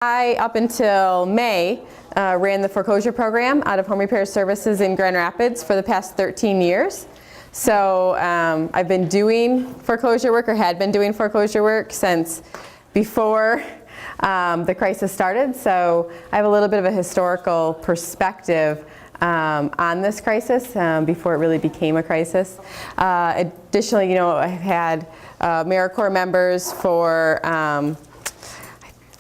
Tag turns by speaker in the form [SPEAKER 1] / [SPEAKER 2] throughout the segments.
[SPEAKER 1] I, up until May, ran the foreclosure program out of Home Repair Services in Grand Rapids for the past 13 years. So I've been doing foreclosure work, or had been doing foreclosure work since before the crisis started. So I have a little bit of a historical perspective on this crisis before it really became a crisis. Additionally, I've had AmeriCorps members for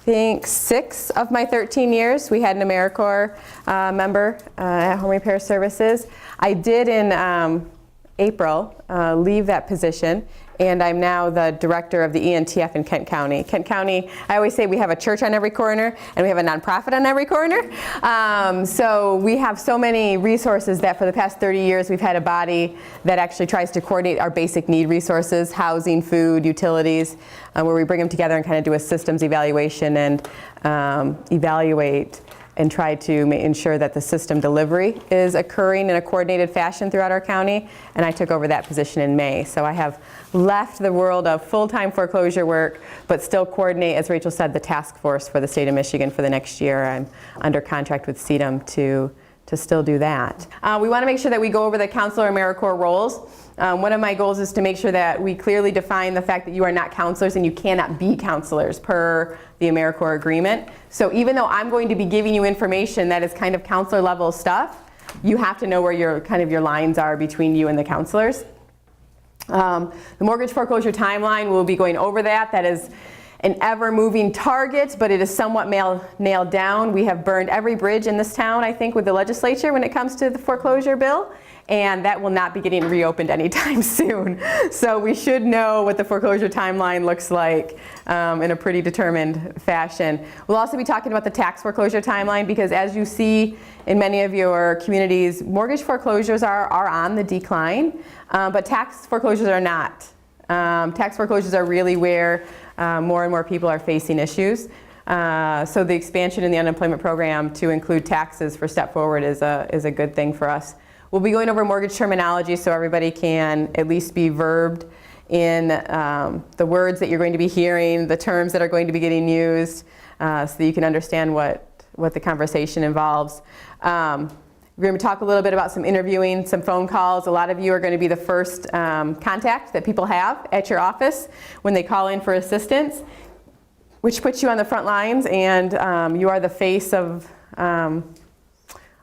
[SPEAKER 1] I think 6 of my 13 years. We had an AmeriCorps member at Home Repair Services. I did in April leave that position, and I'm now the director of the MFTF in Kent County. Kent County, I always say we have a church on every corner and we have a nonprofit on every corner. So we have so many resources that for the past 30 years we've had a body that actually tries to coordinate our basic need resources, housing, food, utilities, where we bring them together and kind of do a systems evaluation and evaluate and try to ensure that the system delivery is occurring in a coordinated fashion throughout our county. And I took over that position in May. So I have left the world of full-time foreclosure work, but still coordinate, as Rachel said, the task force for the state of Michigan for the next year. I'm under contract with CEDM to still do that. We want to make sure that we go over the counselor AmeriCorps roles. One of my goals is to make sure that we clearly define the fact that you are not counselors and you cannot be counselors per the AmeriCorps agreement. So even though I'm going to be giving you information that is kind of counselor level stuff, you have to know where your lines are between you and the counselors. The mortgage foreclosure timeline, we'll be going over that. That is an ever-moving target, but it is somewhat nailed down. We have burned every bridge in this town, I think, with the legislature when it comes to the foreclosure bill, and that will not be getting reopened anytime soon. So we should know what the foreclosure timeline looks like in a pretty determined fashion. We'll also be talking about the tax foreclosure timeline, because as you see in many of your communities, mortgage foreclosures are on the decline, but tax foreclosures are not. Tax foreclosures are really where more and more people are facing issues. So the expansion in the unemployment program to include taxes for Step Forward is a good thing for us. We'll be going over mortgage terminology so everybody can at least be verbed in the words that you're going to be hearing, the terms that are going to be getting used, so that you can understand what the conversation involves. We're going to talk a little bit about some interviewing, some phone calls. A lot of you are going to be the first contact that people have at your office when they call in for assistance, which puts you on the front lines, and you are the face of a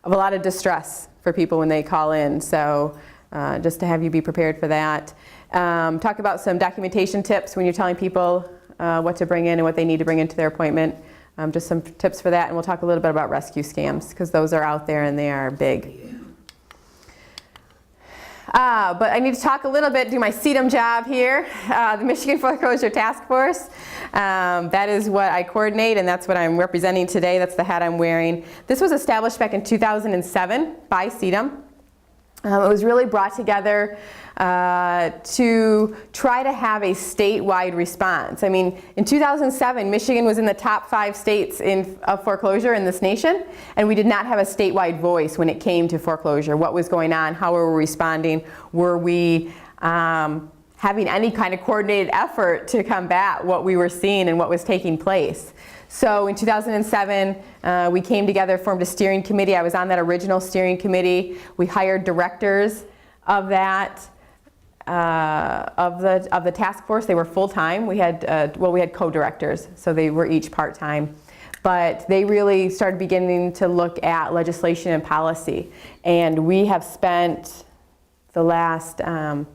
[SPEAKER 1] lot of distress for people when they call in. So just to have you be prepared for that. Talk about some documentation tips when you're telling people what to bring in and what they need to bring into their appointment. Just some tips for that, and we'll talk a little bit about rescue scams, because those are out there and they are big. But I need to talk a little bit, do my CEDM job here, the Michigan Foreclosure Task Force. That is what I coordinate, and that's what I'm representing today. That's the hat I'm wearing. This was established back in 2007 by CEDM. It was really brought together to try to have a statewide response. I mean, in 2007, Michigan was in the top 5 states of foreclosure in this nation, and we did not have a statewide voice when it came to foreclosure. What was going on? How were we responding? Were we having any kind of coordinated effort to combat what we were seeing and what was taking place? So in 2007, we came together, formed a steering committee. I was on that original steering committee. We hired directors of that, of the task force. They were full-time. We had, we had co-directors, so they were each part-time. But they really started beginning to look at legislation and policy. And we have spent the last 7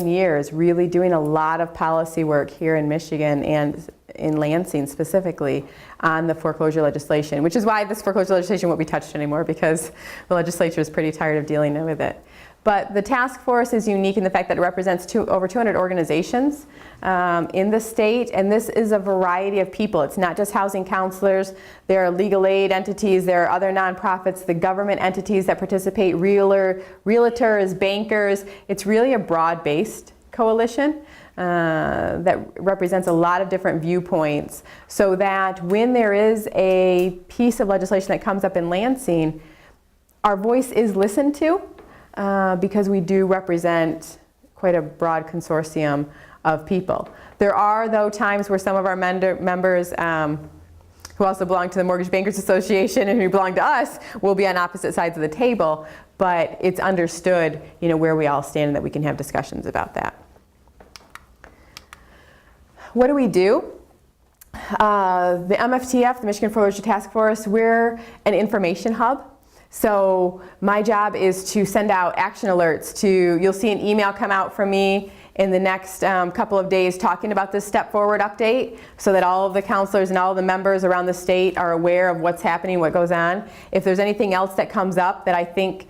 [SPEAKER 1] years really doing a lot of policy work here in Michigan and in Lansing specifically on the foreclosure legislation, which is why this foreclosure legislation won't be touched anymore, because the legislature is pretty tired of dealing with it. But the task force is unique in the fact that it represents over 200 organizations in the state, and this is a variety of people. It's not just housing counselors. There are legal aid entities, there are other nonprofits, the government entities that participate, realtors, bankers. It's really a broad-based coalition that represents a lot of different viewpoints, so that when there is a piece of legislation that comes up in Lansing, our voice is listened to. Because we do represent quite a broad consortium of people. There are, though, times where some of our members who also belong to the Mortgage Bankers Association and who belong to us will be on opposite sides of the table, but it's understood, where we all stand and that we can have discussions about that. What do we do? The MFTF, the Michigan Foreclosure Task Force, we're an information hub. So my job is to send out action alerts you'll see an email come out from me in the next couple of days talking about this Step Forward update so that all of the counselors and all of the members around the state are aware of what's happening, what goes on. If there's anything else that comes up that I think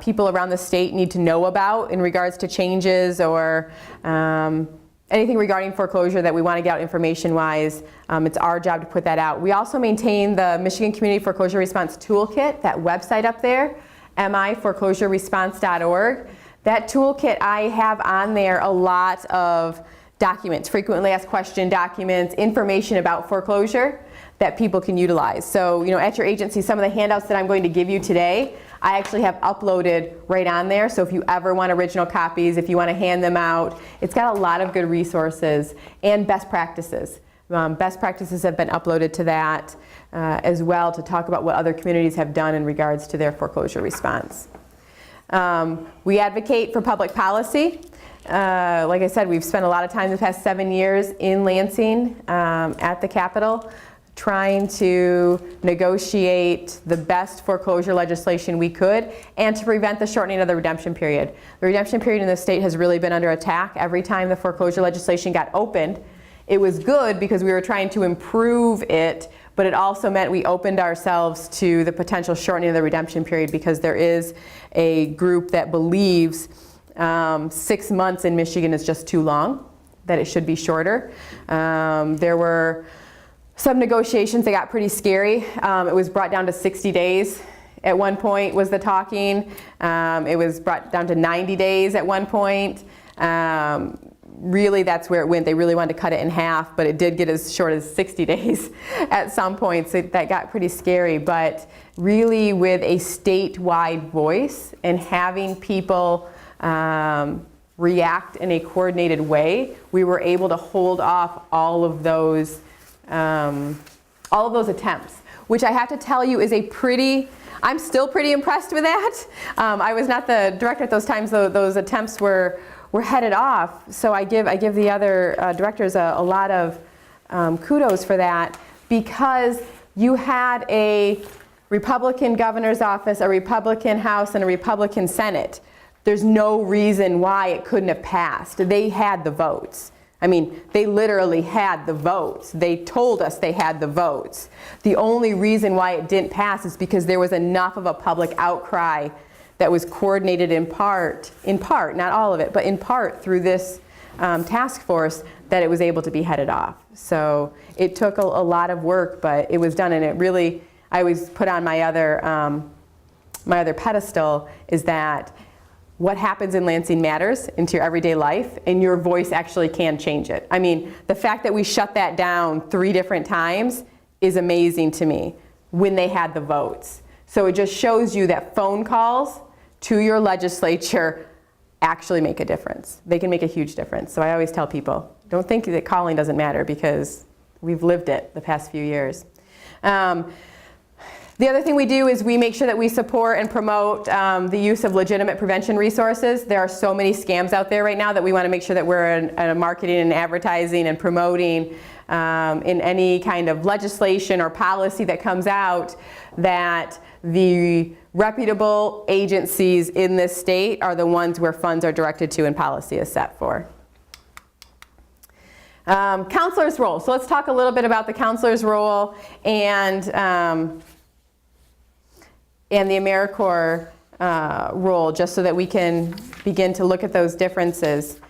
[SPEAKER 1] people around the state need to know about in regards to changes or anything regarding foreclosure that we want to get out information-wise, it's our job to put that out. We also maintain the Michigan Community Foreclosure Response Toolkit, that website up there, miforeclosureresponse.org. That toolkit, I have on there a lot of documents, frequently asked question documents, information about foreclosure that people can utilize. So, at your agency, some of the handouts that I'm going to give you today, I actually have uploaded right on there. So if you ever want original copies, if you want to hand them out, it's got a lot of good resources and best practices. Best practices have been uploaded to that as well to talk about what other communities have done in regards to their foreclosure response. We advocate for public policy. Like I said, we've spent a lot of time the past 7 years in Lansing at the Capitol trying to negotiate the best foreclosure legislation we could and to prevent the shortening of the redemption period. The redemption period in the state has really been under attack. Every time the foreclosure legislation got opened, it was good because we were trying to improve it, but it also meant we opened ourselves to the potential shortening of the redemption period because there is a group that believes 6 months in Michigan is just too long, that it should be shorter. There were some negotiations that got pretty scary. It was brought down to 60 days at one point was the talking. It was brought down to 90 days at one point. Really, that's where it went. They really wanted to cut it in half, but it did get as short as 60 days at some point, so that got pretty scary. But really, with a statewide voice and having people react in a coordinated way, we were able to hold off all of those attempts, which I have to tell you is I'm still pretty impressed with that. I was not the director at those times, though those attempts were headed off. So I give the other directors a lot of kudos for that, because you had a Republican governor's office, a Republican House, and a Republican Senate. There's no reason why it couldn't have passed. They had the votes. I mean, they literally had the votes. They told us they had the votes. The only reason why it didn't pass is because there was enough of a public outcry that was coordinated in part, not all of it, but in part through this task force, that it was able to be headed off. So it took a lot of work, but it was done, and it really, I always put on my other pedestal is that what happens in Lansing matters into your everyday life, and your voice actually can change it. I mean, the fact that we shut that down 3 different times is amazing to me when they had the votes. So it just shows you that phone calls to your legislature actually make a difference. They can make a huge difference. So I always tell people, don't think that calling doesn't matter, because we've lived it the past few years. The other thing we do is we make sure that we support and promote the use of legitimate prevention resources. There are so many scams out there right now that we want to make sure that we're in marketing and advertising and promoting in any kind of legislation or policy that comes out, that the reputable agencies in this state are the ones where funds are directed to and policy is set for. Counselor's role. So let's talk a little bit about the counselor's role and the AmeriCorps role, just so that we can begin to look at those differences.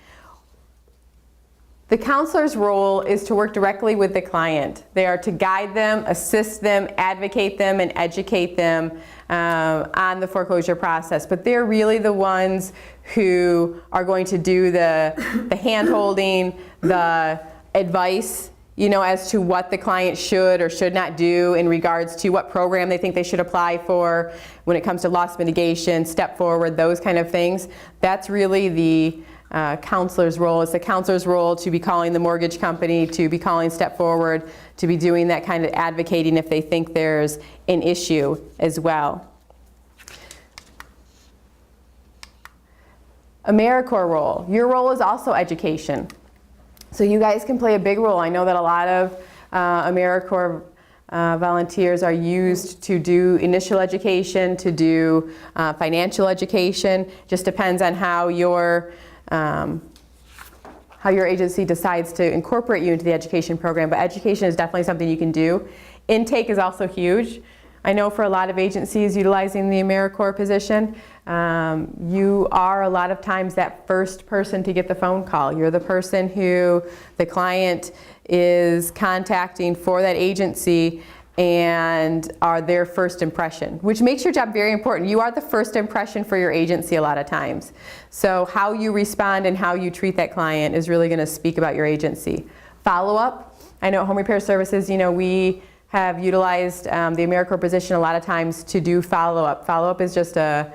[SPEAKER 1] The counselor's role is to work directly with the client. They are to guide them, assist them, advocate them, and educate them on the foreclosure process. But they're really the ones who are going to do the hand-holding, the advice, as to what the client should or should not do in regards to what program they think they should apply for when it comes to loss mitigation, step forward, those kind of things. That's really counselor's role. It's the counselor's role to be calling the mortgage company, to be calling Step Forward, to be doing that kind of advocating if they think there's an issue as well. AmeriCorps role. Your role is also education. So you guys can play a big role. I know that a lot of AmeriCorps volunteers are used to do initial education, to do financial education. Just depends on how your agency decides to incorporate you into the education program. But education is definitely something you can do. Intake is also huge. I know for a lot of agencies utilizing the AmeriCorps position, you are a lot of times that first person to get the phone call. You're the person who the client is contacting for that agency and are their first impression, which makes your job very important. You are the first impression for your agency a lot of times. So how you respond and how you treat that client is really going to speak about your agency. Follow-up. I know at Home Repair Services, we have utilized the AmeriCorps position a lot of times to do follow-up. Follow-up is just a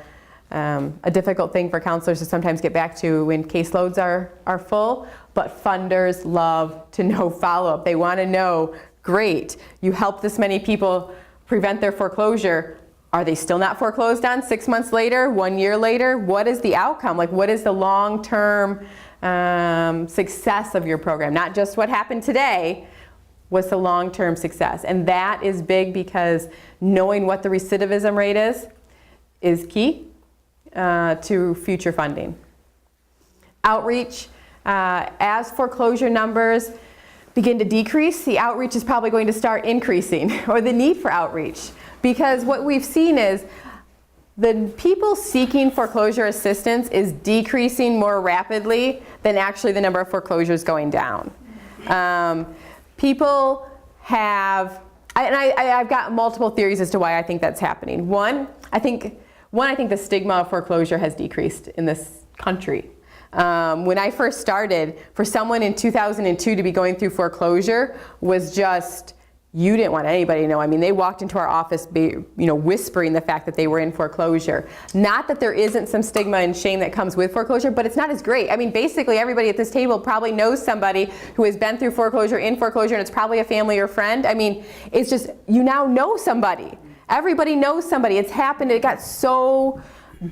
[SPEAKER 1] difficult thing for counselors to sometimes get back to when caseloads are full, but funders love to know follow-up. They want to know, great, you helped this many people prevent their foreclosure. Are they still not foreclosed on 6 months later, 1 year later? What is the outcome? Like, what is the long-term success of your program? Not just what happened today. What's the long-term success? And that is big because knowing what the recidivism rate is key to future funding. Outreach, as foreclosure numbers begin to decrease, the outreach is probably going to start increasing, or the need for outreach. Because what we've seen is the people seeking foreclosure assistance is decreasing more rapidly than actually the number of foreclosures going down. People have, and I've got multiple theories as to why I think that's happening. One, I think the stigma of foreclosure has decreased in this country. When I first started, for someone in 2002 to be going through foreclosure was just, you didn't want anybody to know. I mean, they walked into our office, whispering the fact that they were in foreclosure. Not that there isn't some stigma and shame that comes with foreclosure, but it's not as great. I mean, basically everybody at this table probably knows somebody who has been through foreclosure, in foreclosure, and it's probably a family or friend. I mean, it's just, you now know somebody. Everybody knows somebody. It's happened. It got so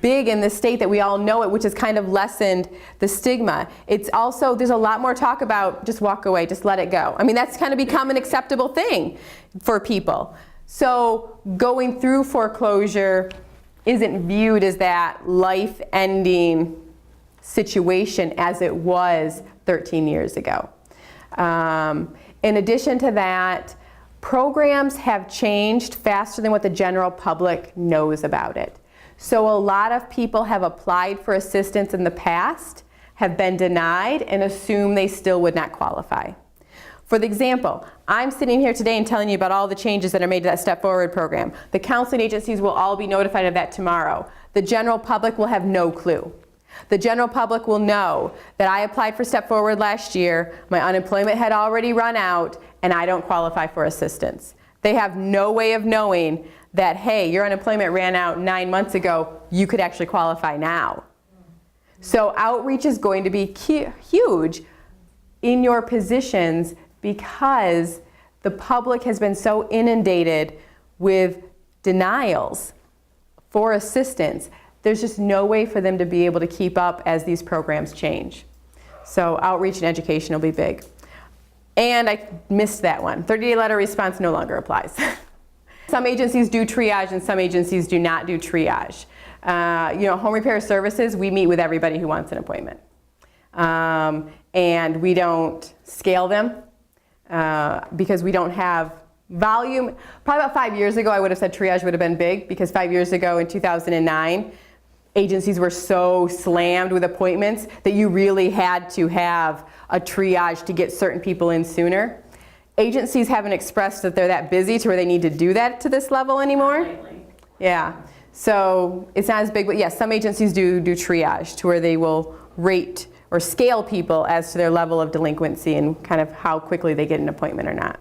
[SPEAKER 1] big in the state that we all know it, which has kind of lessened the stigma. It's also, there's a lot more talk about just walk away, just let it go. I mean, that's kind of become an acceptable thing for people. So going through foreclosure isn't viewed as that life-ending situation as it was 13 years ago. In addition to that, programs have changed faster than what the general public knows about it. So a lot of people have applied for assistance in the past, have been denied, and assume they still would not qualify. For the example, I'm sitting here today and telling you about all the changes that are made to that Step Forward program. The counseling agencies will all be notified of that tomorrow. The general public will have no clue. The general public will know that I applied for Step Forward last year, my unemployment had already run out, and I don't qualify for assistance. They have no way of knowing that, hey, your unemployment ran out 9 months ago, you could actually qualify now. So outreach is going to be huge in your positions because the public has been so inundated with denials for assistance. There's just no way for them to be able to keep up as these programs change. So outreach and education will be big. And I missed that one. 30-day letter response no longer applies. Some agencies do triage and some agencies do not do triage. Home repair services, we meet with everybody who wants an appointment. And we don't scale them because we don't have volume. Probably about 5 years ago, I would have said triage would have been big because 5 years ago in 2009, agencies were so slammed with appointments that you really had to have a triage to get certain people in sooner. Agencies haven't expressed that they're that busy to where they need to do that to this level anymore. Yeah, so it's not as big, but yes, some agencies do triage to where they will rate or scale people as to their level of delinquency and kind of how quickly they get an appointment or not.